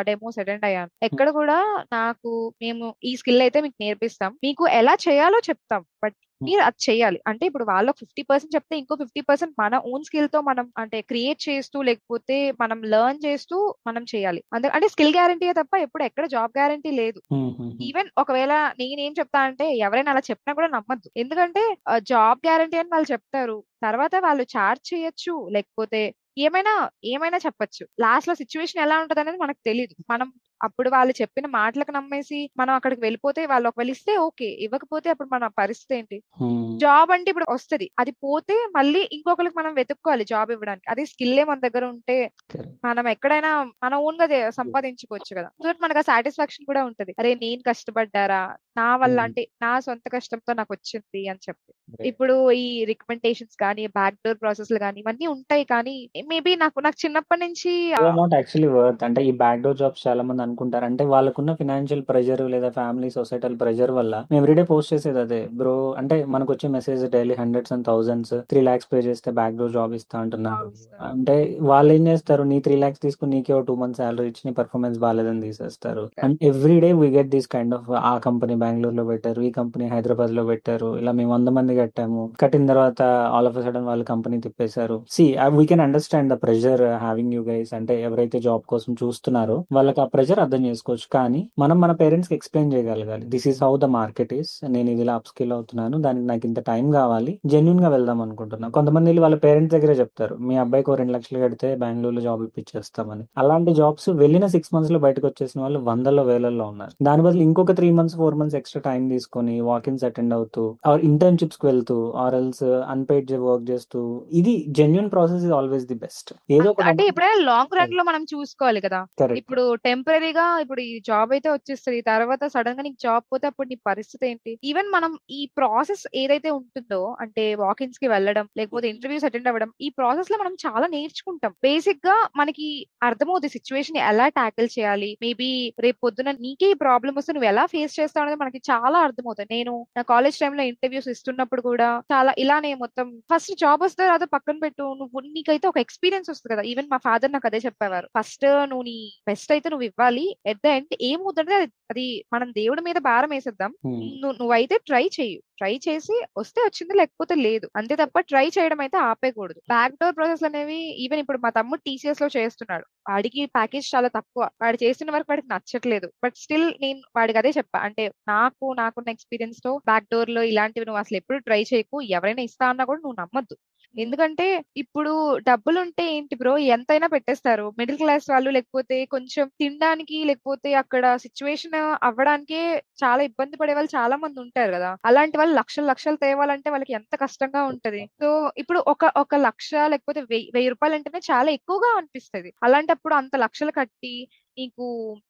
డెమోస్ అటెండ్ అయ్యాను. హ్మ్. ఎక్కడ కూడా నాకు మేము ఈ స్కిల్ అయితే మీకు నేర్పిస్తాం. మీకు ఎలా చేయాలో చెప్తాం. బట్ హ్మ్. మీరు అది చేయాలి. అంటే ఇప్పుడు వాళ్ళకి 50% చెప్తే ఇంకో 50% మన ఓన్ స్కిల్‌తో మనం అంటే క్రియేట్ చేస్తూ లేకపోతే మనం లెర్న్ చేస్తూ మనం చేయాలి. అంటే స్కిల్ గ్యారంటీయే తప్ప ఎప్పుడు ఎక్కడ జాబ్ గ్యారంటీ లేదు. హుహుహు. ఈవెన్ ఒకవేళ నేనేం చెప్తా అంటే ఎవరైనా అలా చెప్పినా కూడా నమ్మొద్దు. ఎందుకంటే జాబ్ గ్యారంటీ అని వాళ్ళు చెప్తారు. తర్వాత వాళ్ళు చార్జ్ చేయొచ్చు. లేకపోతే ఏమైనా, ఏమైనా చెప్పొచ్చు. లాస్ట్‌లో సిట్యుయేషన్ ఎలా ఉంటదనేది మనకు తెలీదు. మనం అప్పుడు వాళ్ళు చెప్పిన మాటలకు నమ్మేసి మనం అక్కడికి వెళ్ళిపోతే వాళ్ళు ఒకవేళ ఇస్తే ఓకే. ఇవ్వకపోతే అప్పుడు మన పరిస్థితి ఏంటి? హ్మ్. జాబ్ అంటే ఇప్పుడు వస్తది. అది పోతే మళ్ళీ ఇంకొకళ్ళకి మనం వెతుక్కోవాలి జాబ్ ఇవ్వడానికి. అదే స్కిల్లే మన దగ్గర ఉంటే కరెక్ట్. మనం ఎక్కడైనా మన ఓన్‌గా సంపాదించుకోవచ్చు గదా! సో, దట్ మనకు ఆ సాటిస్ఫాక్షన్ కూడా ఉంటది. అరే! నేను కష్టపడ్డారా? నా వల్ల హ్మ్. అంటే నా సొంత కష్టంతో నాకొచ్చింది అని చెప్పి. రైట్. ఇప్పుడు ఈ రికమెండేషన్స్ గాని, బ్యాక్ డోర్ ప్రాసెస్‌లు గాని ఇవన్నీ ఉంటాయి కానీ మేబీ నాకు చిన్నప్పటి నుంచి they are not actually worth. అంటే ఈ బ్యాక్ డోర్ జాబ్స్ చాలా మంది అనుకుంటారు. అంటే వాళ్ళకున్న ఫైనాన్షియల్ ప్రెషర్ లేదా ఫ్యామిలీ, సొసైటల్ ప్రెషర్ వల్ల మేము ఎవ్రీడే పోస్ట్ చేసేది అదే. బ్రో అంటే మనకొచ్చే message daily hundreds and thousands 3,00,000 pay చేస్తే బ్యాక్ డోర్ జాబ్ ఇస్తా అంటున్నారు. అంటే వాళ్ళేం చేస్తారు నీ 3,00,000 తీసుకొని నీకే ఓ 2 మంత్స్ సాలరీ ఇచ్చి నీ పెర్ఫార్మెన్స్ బాలేదని తీసేస్తారు. And everyday we get this kind of ఆ కంపెనీ బెంగుళూరులో పెట్టారు. ఈ కంపెనీ హైదరాబాద్‌లో పెట్టారు. ఇలా మేము 100 మంది కట్టాము. కట్టిన తర్వాత ఆల్ ఆఫ్ ఎ సడెన్ వాళ్ళు కంపెనీ తిప్పేశారు. See we can understand the pressure having you guys అంటే ఎవరైతే జాబ్ కోసం చూస్తున్నారో వాళ్ళకి ఆ ప్రెషర్ అర్థం చేసుకోవచ్చు. కానీ మనం మన పేరెంట్స్‌కి ఎక్స్‌ప్లెయిన్ చేయగలగాలి. This is how the market is. నేను ఇది ఇలా అప్ స్కిల్ అవుతున్నాను. దానికి నాకు ఇంత టైం కావాలి. జెన్యూన్‌గా వెళ్దాం అనుకుంటున్నా. కొంతమంది ఎళ్లి వాళ్ళ పేరెంట్స్ దగ్గరే చెప్తారు. మీ అబ్బాయికి ఓ 2,00,000 కడితే బెంగుళూరులో జాబ్ ఇప్పించేస్తామని. అలాంటి జాబ్స్ వెళ్ళిన 6 మంత్స్‌లో బయటకొచ్చేసిన వాళ్ళు వందల్లో, వేలల్లో ఉన్నారు. దాని బదులు ఇంకొక 3 మంత్స్, 4 మంత్స్ ఎక్స్‌ట్రా టైం తీసుకొని వాక్ ఇన్స్ అటెండ్ అవుతూ ఆర్ ఇంటర్న్‌షిప్స్‌కి వెళ్తూ ఆర్ ఎల్స్ అన్‌పెయిడ్ వర్క్ చేస్తూ ఇది genuine process is always the best. ఏదో ఒక అంటే అమౌంట్ ఎప్పుడైనా లాంగ్ రన్‌లో మనం చూసుకోవాలి కదా! కరెక్ట్. ఇప్పుడు టెంపరరీగా ఇప్పుడు ఈ జాబ్ అయితే వచ్చేస్తది. తర్వాత సడెన్‌గా నీకు జాబ్ పోతే అప్పుడు నీ పరిస్థితి ఏంటి? ఈవెన్ మనం ఈ ప్రాసెస్ ఏదైతే ఉంటుందో అంటే వాకిన్స్‌కి వెళ్ళడం, లేకపోతే ఇంటర్‌వ్యూస్ అటెండ్ అవ్వడం, ఈ ప్రాసెస్‌లో మనం చాలా నేర్చుకుంటాం. బేసిక్‌గా మనకి అర్థమవుద్ది సిట్యుయేషన్ ఎలా టాకిల్ చేయాలి. మేబీ రేపు పొద్దున నీకే ఈ ప్రాబ్లమ్ వస్తే నువ్వు ఎలా ఫేస్ చేస్తావు అనేది మనకి చాలా అర్థమవుతాయి. నేను నా కాలేజ్ టైమ్‌లో ఇంటర్‌వ్యూస్ ఇస్తున్నప్పుడు కూడా చాలా ఇలానే మొత్తం ఫస్ట్ జాబ్ వస్తదో రాదో పక్కన పెట్టు. నీకైతే ఒక ఎక్స్‌పీరియన్స్ వస్తది కదా! ఈవెన్ మా ఫాదర్ నాకు అదే చెప్పేవారు. ఫస్ట్ నువ్వు నీ బెస్ట్ అయితే నువ్వు ఇవ్వాలి. ఎట్ ద ఎండ్ ఏమవుద్దంటే అది మనం దేవుడి మీద భారం ఏసేద్దాం. హ్మ్. నువ్వైతే ట్రై చెయ్యి. ట్రై చేసి వస్తే వచ్చింది లేకపోతే లేదు. అంతే తప్ప ట్రై చేయడం అయితే ఆపేయకూడదు. బ్యాక్ డోర్ ప్రాసెస్‌లు అనేవి ఈవెన్ ఇప్పుడు మా తమ్ముడు టీసీఎస్‌లో చేస్తున్నాడు. వాడికి ప్యాకేజ్ చాలా తక్కువ. వాడు చేస్తున్న వర్క్ వాడికి నచ్చట్లేదు. బట్ స్టిల్ నేను వాడికి అదే చెప్పా. అంటే నాకున్న ఎక్స్‌పీరియన్స్‌తో బ్యాక్ డోర్‌లో ఇలాంటివి నువ్వు అసలు ఎప్పుడు ట్రై చేయకు. ఎవరైనా ఇస్తా అన్నా కూడా నువ్వు నమ్మొద్దు. ఎందుకంటే ఇప్పుడు డబ్బులుంటే ఏంటి బ్రో ఎంతైనా పెట్టేస్తారు. మిడిల్ క్లాస్ వాళ్ళు లేకపోతే కొంచెం తినడానికి లేకపోతే అక్కడ సిట్యుయేషన్ అవ్వడానికే చాలా ఇబ్బంది పడే వాళ్ళు చాలా మంది ఉంటారు గదా! అలాంటి వాళ్ళు లక్షలు లక్షలు తేవాలంటే వాళ్ళకి ఎంత కష్టంగా ఉంటది. సో, ఇప్పుడు ఒక 1,00,000 లేకపోతే రూ. 1000 అంటేనే చాలా ఎక్కువగా అనిపిస్తది. అలాంటప్పుడు అంత లక్షలు కట్టి నీకు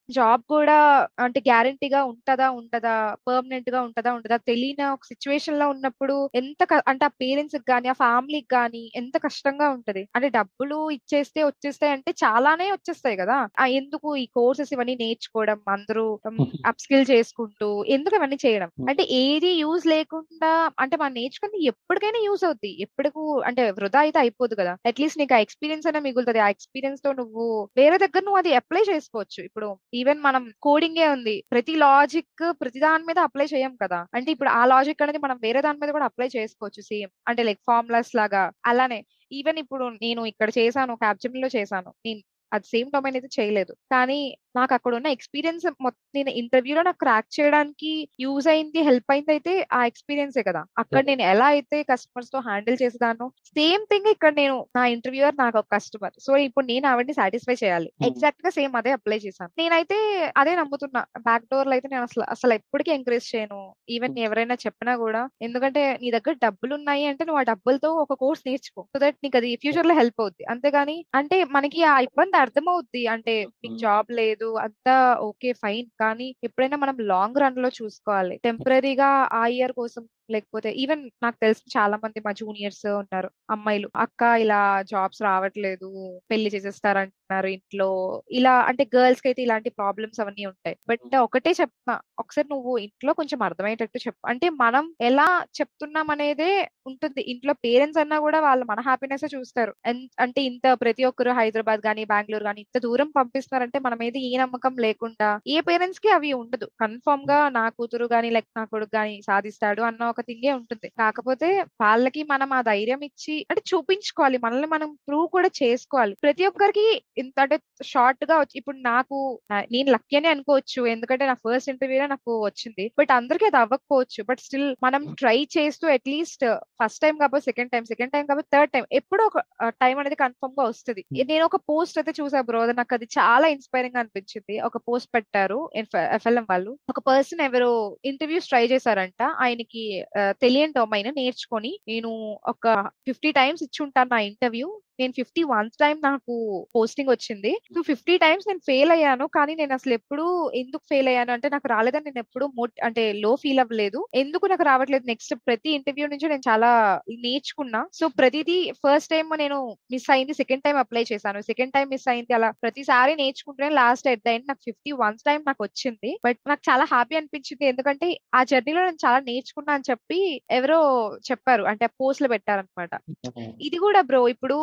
జాబ్ కూడా అంటే గ్యారంటీగా ఉంటదా? ఉండదా? పర్మనెంట్‌గా ఉంటదా? ఉండదా? తెలియని ఒక సిట్యుయేషన్‌లో ఉన్నప్పుడు ఎంత అంటే ఆ పేరెంట్స్‌కి గాని, ఆ ఫ్యామిలీకి గాని ఎంత కష్టంగా ఉంటది. అంటే డబ్బులు ఇచ్చేస్తే వచ్చేస్తాయి అంటే చాలానే వచ్చేస్తాయి గదా! ఎందుకు ఈ కోర్సెస్ ఇవన్నీ నేర్చుకోవడం అందరూ అప్ స్కిల్ చేసుకుంటూ ఎందుకు అవన్నీ చేయడం? అంటే ఏది యూజ్ లేకుండా అంటే మనం నేర్చుకుంది ఎప్పటికైనా యూజ్ అవుద్ది. ఎప్పటికు అంటే వృధా అయితే అయిపోదు గదా! అట్‌లీస్ట్ నీకు ఆ ఎక్స్‌పీరియన్స్ అయినా మిగులుతది. ఆ ఎక్స్‌పీరియన్స్‌తో నువ్వు వేరే దగ్గర నువ్వు అది అప్లై చేసుకో. చేసుకోవచ్చు. ఇప్పుడు ఈవెన్ మనం కోడింగే ఉంది. ప్రతి లాజిక్ ప్రతి దాని మీద అప్లై చేయం కదా! అంటే ఇప్పుడు ఆ లాజిక్ అనేది మనం వేరే దాని మీద కూడా అప్లై చేసుకోవచ్చు సేమ్. అంటే లైక్ ఫార్ములాస్ లాగా అలానే. ఈవెన్ ఇప్పుడు నేను ఇక్కడ చేశాను. క్యాప్‌జెమినీలో చేశాను. అది సేమ్ డొమైన్ అయితే చేయలేదు. కానీ నాకక్కడున్న ఎక్స్‌పీరియన్స్ నేను ఇంటర్వ్యూలో నాకు క్రాక్ చేయడానికి యూజ్ అయింది, హెల్ప్ అయిందయితే ఆ ఎక్స్‌పీరియన్సే కదా! అక్కడ నేను ఎలా అయితే కస్టమర్స్‌తో హ్యాండిల్ చేసేదాన్నో, సేమ్ థింగ్ ఇక్కడ నేను నా ఇంటర్వ్యూయర్ నాకొక కస్టమర్. సో, ఇప్పుడు నేను ఆవిడని సాటిస్ఫై చేయాలి. ఎగ్జాక్ట్‌గా సేమ్ అదే అప్లై చేశాను. నేనైతే అదే నమ్ముతున్నా. బ్యాక్ డోర్‌లో అయితే నేను అసలెప్పటికి ఎంకరేజ్ చేయను. ఈవెన్ ఎవరైనా చెప్పినా గూడా. ఎందుకంటే నీ దగ్గర డబ్బులున్నాయి అంటే నువ్వు ఆ డబ్బులతో ఒక కోర్స్ నేర్చుకో. సో దట్ నీకది ఫ్యూచర్‌లో హెల్ప్ అవుద్ది. అంతేగాని అంటే మనకి ఆ ఇబ్బంది అర్థమవుద్ది. అంటే మీకు జాబ్ లేదు అంతా ఓకే ఫైన్. కానీ ఎప్పుడైనా మనం లాంగ్ రన్‌లో చూసుకోవాలి. టెంపరరీగా ఆ ఇయర్ కోసం లేకపోతే ఈవెన్ నాకు తెలిసిన చాలా మంది మా జూనియర్స్ ఉన్నారు. అమ్మాయిలు. అక్క ఇలా జాబ్స్ రావట్లేదు. పెళ్లి చేసేస్తారంటున్నారు ఇంట్లో. ఇలా అంటే గర్ల్స్‌కైతే ఇలాంటి ప్రాబ్లమ్స్ అవన్నీ ఉంటాయి. బట్ ఒకటే చెప్తున్నా. ఒకసారి నువ్వు ఇంట్లో కొంచెం అర్థమయ్యేటట్టు చెప్పు. అంటే మనం ఎలా చెప్తున్నాం అనేదే ఉంటుంది. ఇంట్లో పేరెంట్స్ అన్నా గూడా వాళ్ళు మన హ్యాపీనెస్సే చూస్తారు. అంటే ఇంత ప్రతి ఒక్కరు హైదరాబాద్ గాని, బెంగుళూరు గాని ఇంత దూరం పంపిస్తున్నారంటే మన మీద ఏ నమ్మకం లేకుండా ఏ పేరెంట్స్‌కి అవి ఉండదు. కన్ఫర్మ్‌గా నా కూతురు గాని, నా కొడుకు గాని సాధిస్తాడు అన్న ఒక థింగే ఉంటుంది. కాకపోతే వాళ్ళకి మనం ఆ ధైర్యం ఇచ్చి అంటే చూపించుకోవాలి. మనల్ని మనం ప్రూవ్ కూడా చేసుకోవాలి. ప్రతి ఒక్కరికి ఇంత అంటే షార్ట్‌గా ఇప్పుడు నాకు నేను లక్కీ అనే అనుకోవచ్చు. ఎందుకంటే నా ఫస్ట్ ఇంటర్వ్యూ‌లో నాకు వచ్చింది. బట్ అందరికి అది అవ్వకపోవచ్చు. బట్ స్టిల్ మనం ట్రై చేస్తూ అట్‌లీస్ట్ ఫస్ట్ టైమ్ కాకపోతే సెకండ్ టైమ్ కాకపోతే థర్డ్ టైమ్ ఎప్పుడో ఒక టైం అనేది కన్ఫర్మ్‌గా వస్తది. నేను ఒక పోస్ట్ అయితే చూసా బ్రో. నాకది చాలా ఇన్‌స్పైరింగ్ అనిపించింది. ఒక పోస్ట్ పెట్టారు ఎఫ్ఎల్ఎం వాళ్ళు. ఒక పర్సన్ ఎవరో ఇంటర్వ్యూస్ ట్రై చేశారంట. ఆయనకి తెలియని డొమైన్ నేర్చుకొని నేను ఒక 50 టైమ్స్ ఇచ్చుంటాను నా ఇంటర్వ్యూ. నేను 51th టైమ్ నాకు పోస్టింగ్ వచ్చింది. సో 50 టైమ్స్ నేను ఫెయిల్ అయ్యాను. కానీ నేను అసలు ఎప్పుడు ఎందుకు ఫెయిల్ అయ్యాను అంటే నాకు రాలేదని నేను ఎప్పుడు అంటే లో ఫీల్ అవ్వలేదు. ఎందుకు నాకు రావట్లేదు నెక్స్ట్ ప్రతి ఇంటర్వ్యూ నుంచి నేను చాలా నేర్చుకున్నా. సో ప్రతిదీ ఫస్ట్ టైమ్ నేను మిస్ అయింది. సెకండ్ టైమ్ అప్లై చేశాను. సెకండ్ టైమ్ మిస్ అయింది. అలా ప్రతిసారి నేర్చుకుంటూనే లాస్ట్ ఎట్ ద ఎండ్ నాకు 51th టైమ్ నాకు వచ్చింది. బట్ నాకు చాలా హ్యాపీ అనిపించింది. ఎందుకంటే ఆ జర్నీలో నేను చాలా నేర్చుకున్నా అని చెప్పి ఎవరో చెప్పారు. అంటే పోస్ట్‌లో పెట్టారనమాట. ఇది కూడా బ్రో ఇప్పుడు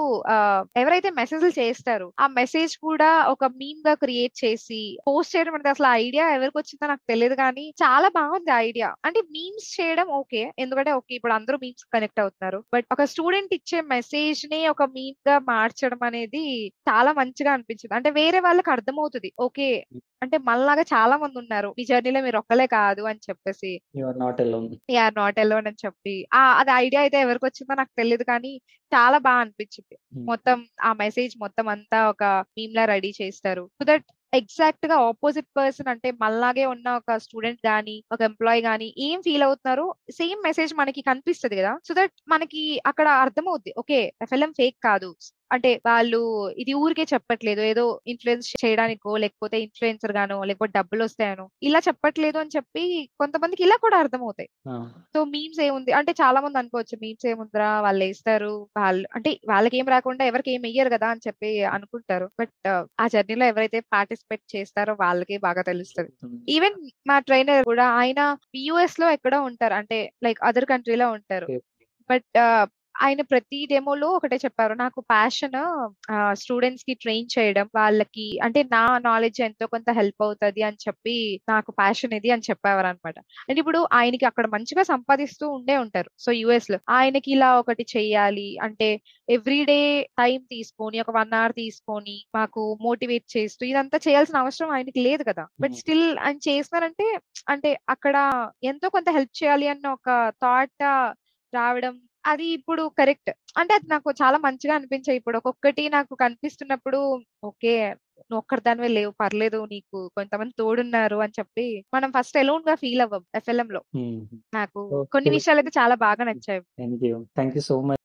ఎవరైతే మెసేజ్‌లు చేస్తారో ఆ మెసేజ్ కూడా ఒక మీమ్‌గా క్రియేట్ చేసి పోస్ట్ చేయడం అంటే అసలు ఆ ఐడియా ఎవరికొచ్చిందో నాకు తెలీదు గానీ చాలా బాగుంది ఆ ఐడియా. అంటే మీమ్స్ చేయడం ఓకే. ఎందుకంటే ఓకే ఇప్పుడు అందరూ మీమ్స్ కనెక్ట్ అవుతున్నారు. బట్ ఒక స్టూడెంట్ ఇచ్చే మెసేజ్‌ని ఒక మీమ్‌గా మార్చడం అనేది చాలా మంచిగా అనిపించింది. అంటే వేరే వాళ్ళకి అర్థమవుతది. ఓకే. అంటే మనలాగా చాలా మందున్నారు. మీ జర్నీలో మీరు ఒక్కలే కాదు అని చెప్పేసి. You are not alone. Yeah! Not alone అని చెప్పి. అది ఐడియా అయితే ఎవరికొచ్చిందో నాకు తెలీదు కానీ చాలా అనిపించింది. మొత్తం ఆ మెసేజ్ మొత్తం అంతా ఒక మీమ్‌లా రెడీ చేస్తారు. సో దట్ ఎగ్జాక్ట్‌గా అపోజిట్ పర్సన్ అంటే మనలాగే ఉన్న ఒక స్టూడెంట్ గాని, ఒక ఎంప్లాయీ గాని ఏం ఫీల్ అవుతున్నారో సేమ్ మెసేజ్ మనకి కనిపిస్తది గదా! సో దట్ మనకి అక్కడ అర్థమవుద్ది. ఓకే. ఎఫ్ఎల్ఎం ఫేక్ కాదు. అంటే వాళ్ళు ఇది ఊరికే చెప్పట్లేదు. ఏదో ఇన్‌ఫ్లుయెన్స్ చేయడానికో, లేకపోతే ఇన్‌ఫ్లుయెన్సర్ గానో, లేకపోతే డబ్బులొస్తాయనో ఇలా చెప్పట్లేదు అని చెప్పి కొంతమందికి ఇలా కూడా అర్థమవుతాయి. ఆ! సో మీమ్స్ ఏముంది అంటే చాలా మంది అనుకోవచ్చు మీమ్స్ ఏముందిరా వాళ్ళేస్తారు. అంటే వాళ్ళకేం రాకుండా ఎవరికేం ఎయ్యరు గదా! అని చెప్పి అనుకుంటారు. బట్ ఆ జర్నీలో ఎవరైతే పార్టిసిపేట్ చేస్తారో వాళ్ళకే బాగా తెలుస్తది. ఈవెన్ మా ట్రైనర్ కూడా ఆయన యూఎస్‌లో ఎక్కడో ఉంటారు. అంటే లైక్ అదర్ కంట్రీలో ఉంటారు. బట్ ఆయన ప్రతి డెమోలో ఒకటే చెప్పారు. నాకు ప్యాషన్ స్టూడెంట్స్‌కి ట్రైన్ చేయడం. వాళ్ళకి అంటే నా నాలెడ్జ్ ఎంతో కొంత హెల్ప్ అవుతది అని చెప్పి నాకు ప్యాషన్ ఇది అని చెప్పేవారనమాట. అంటే ఇప్పుడు ఆయనకి అక్కడ మంచిగా సంపాదిస్తూ ఉంటారు. సో యూఎస్‌లో. ఆయనకి ఇలా ఒకటి చెయ్యాలి అంటే ఎవ్రీ డే టైమ్ తీసుకొని ఒక 1 అవర్ తీసుకొని మాకు మోటివేట్ చేస్తూ ఇదంతా చేయాల్సిన అవసరం ఆయనకి లేదు కదా! బట్ స్టిల్ ఆయన చేస్తున్నారంటే అంటే అక్కడ ఎంతో కొంత హెల్ప్ చేయాలి అన్న ఒక థాట్ రావడం అది ఇప్పుడు కరెక్ట్. అంటే అది నాకు చాలా మంచిగా అనిపించాయి. ఇప్పుడు ఒక్కొక్కటి నాకు కనిపిస్తున్నప్పుడు ఓకే. నువ్వు ఒక్కడిదానివే లేవు. పర్లేదు నీకు కొంతమంది తోడున్నారు అని చెప్పి మనం ఫస్ట్ ఎలోన్‌గా ఫీల్ అవ్వం ఎఫ్ఎల్ఎంలో. నాకు కొన్ని ఓకే. విషయాలైతే చాలా బాగా నచ్చాయి. Thank you. Thank you so much.